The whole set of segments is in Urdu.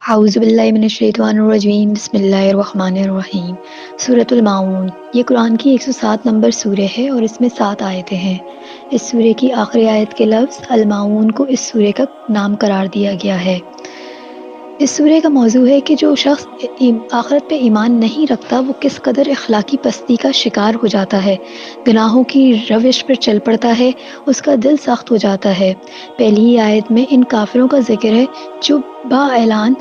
اعوذ باللہ من الشیطان الرجیم، بسم اللہ الرحمن الرحیم۔ سورۃ الماعون، یہ قرآن کی 107 نمبر سورہ ہے اور اس میں 7 آیتیں ہیں۔ اس سورہ کی آخری آیت کے لفظ الماعون کو اس سورہ کا نام قرار دیا گیا ہے۔ اس سورہ کا موضوع ہے کہ جو شخص آخرت پہ ایمان نہیں رکھتا وہ کس قدر اخلاقی پستی کا شکار ہو جاتا ہے، گناہوں کی روش پر چل پڑتا ہے، اس کا دل سخت ہو جاتا ہے۔ پہلی ہی آیت میں ان کافروں کا ذکر ہے جو با اعلان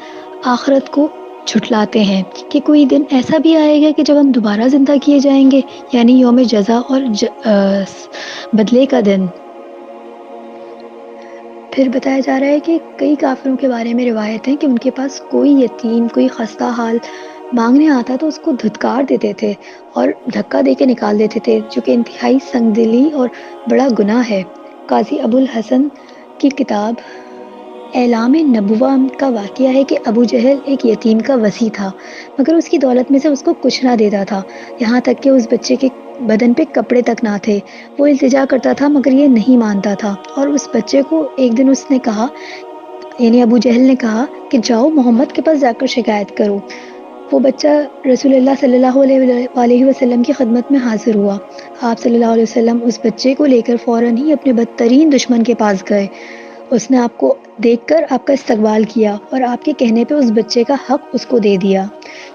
آخرت کو جھٹلاتے ہیں کہ کوئی دن ایسا بھی آئے گا کہ جب ہم دوبارہ زندہ کیے جائیں گے، یعنی یوم جزا اور بدلے کا دن۔ پھر بتایا جا رہا ہے کہ کئی کافروں کے بارے میں روایت ہے کہ ان کے پاس کوئی یتیم، کوئی خستہ حال مانگنے آتا تو اس کو دھتکار دیتے تھے اور دھکا دے کے نکال دیتے تھے، جو کہ انتہائی سنگ دلی اور بڑا گناہ ہے۔ قاضی ابو الحسن کی کتاب اعلام نبوہ کا واقعہ ہے کہ ابو جہل ایک یتیم کا وصی تھا، مگر اس کی دولت میں سے اس کو کچھ نہ دیتا تھا، یہاں تک کہ اس بچے کے بدن پہ کپڑے تک نہ تھے۔ وہ التجا کرتا تھا مگر یہ نہیں مانتا تھا، اور اس بچے کو ایک دن اس نے کہا، یعنی ابو جہل نے کہا کہ جاؤ محمد کے پاس جا کر شکایت کرو۔ وہ بچہ رسول اللہ صلی اللہ علیہ وسلم کی خدمت میں حاضر ہوا۔ آپ صلی اللہ علیہ وسلم اس بچے کو لے کر فوراً ہی اپنے بدترین دشمن کے پاس گئے۔ اس نے آپ کو دیکھ کر آپ کا استقبال کیا اور آپ کے کہنے پہ اس بچے کا حق اس کو دے دیا۔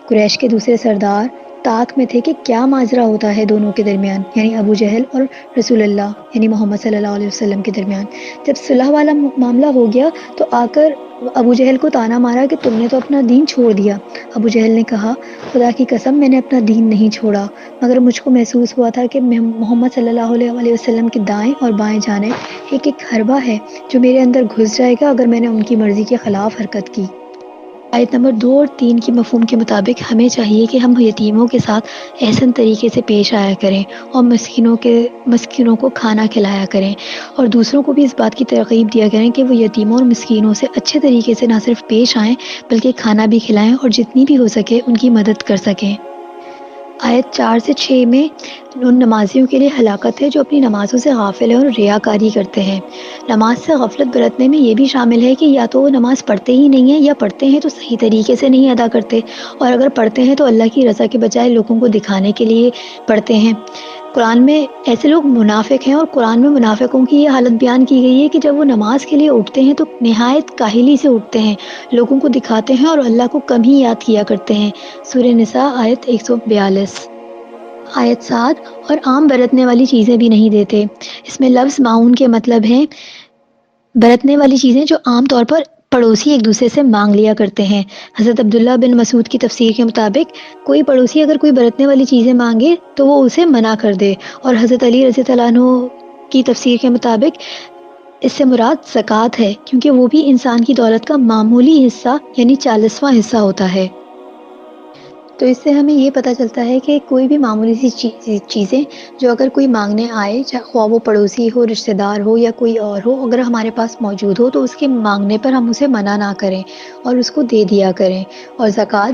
قریش کے دوسرے سردار طاق میں تھے کہ کیا ماجرا ہوتا ہے دونوں کے درمیان، یعنی ابو جہل اور رسول اللہ یعنی محمد صلی اللہ علیہ وسلم کے درمیان۔ جب صلح والا معاملہ ہو گیا تو آ کر ابو جہل کو طعنہ مارا کہ تم نے تو اپنا دین چھوڑ دیا۔ ابو جہل نے کہا، خدا کی قسم میں نے اپنا دین نہیں چھوڑا، مگر مجھ کو محسوس ہوا تھا کہ محمد صلی اللہ علیہ وسلم کی دائیں اور بائیں جانب ایک ایک حربہ ہے جو میرے اندر گھس جائے گا اگر میں نے ان کی مرضی کے خلاف حرکت کی۔ آیت نمبر 2 اور 3 کی مفہوم کے مطابق ہمیں چاہیے کہ ہم یتیموں کے ساتھ احسن طریقے سے پیش آیا کریں اور مسکینوں کو کھانا کھلایا کریں، اور دوسروں کو بھی اس بات کی ترغیب دیا کریں کہ وہ یتیموں اور مسکینوں سے اچھے طریقے سے نہ صرف پیش آئیں بلکہ کھانا بھی کھلائیں اور جتنی بھی ہو سکے ان کی مدد کر سکیں۔ آیت 4 سے 6 میں ان نمازیوں کے لیے ہلاکت ہے جو اپنی نمازوں سے غافل ہیں اور ریاکاری کرتے ہیں۔ نماز سے غفلت برتنے میں یہ بھی شامل ہے کہ یا تو وہ نماز پڑھتے ہی نہیں ہیں یا پڑھتے ہیں تو صحیح طریقے سے نہیں ادا کرتے، اور اگر پڑھتے ہیں تو اللہ کی رضا کے بجائے لوگوں کو دکھانے کے لیے پڑھتے ہیں۔ قرآن میں ایسے لوگ منافق ہیں، اور قرآن میں منافقوں کی یہ حالت بیان کی گئی ہے کہ جب وہ نماز کے لیے اٹھتے ہیں تو نہایت کاہلی سے اٹھتے ہیں، لوگوں کو دکھاتے ہیں اور اللہ کو کم ہی یاد کیا کرتے ہیں۔ سورہ نساء آیت 142۔ آیت 7، اور عام برتنے والی چیزیں بھی نہیں دیتے۔ اس میں لفظ معاون کے مطلب ہیں برتنے والی چیزیں جو عام طور پر پڑوسی ایک دوسرے سے مانگ لیا کرتے ہیں۔ حضرت عبداللہ بن مسعود کی تفسیر کے مطابق کوئی پڑوسی اگر کوئی برتنے والی چیزیں مانگے تو وہ اسے منع کر دے، اور حضرت علی رضی اللہ عنہ کی تفسیر کے مطابق اس سے مراد زکوٰۃ ہے، کیونکہ وہ بھی انسان کی دولت کا معمولی حصہ یعنی 40واں حصہ ہوتا ہے۔ تو اس سے ہمیں یہ پتہ چلتا ہے کہ کوئی بھی معمولی سی چیزیں جو اگر کوئی مانگنے آئے، چاہے خواہ وہ پڑوسی ہو، رشتہ دار ہو یا کوئی اور ہو، اگر ہمارے پاس موجود ہو تو اس کے مانگنے پر ہم اسے منع نہ کریں اور اس کو دے دیا کریں۔ اور زکوٰۃ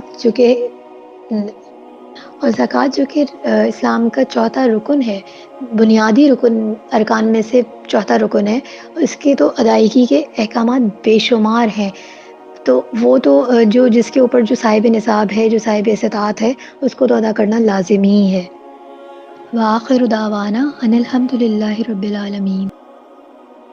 جو کہ اسلام کا چوتھا رکن ہے، بنیادی رکن ارکان میں سے چوتھا رکن ہے، اس کی تو ادائیگی کے احکامات بے شمار ہیں۔ تو وہ تو جس کے اوپر جو صاحب نصاب ہے، جو صاحب استطاعت ہے، اس کو تو ادا کرنا لازمی ہی ہے۔ وآخر دعوانا ان الحمد للہ رب العالمین۔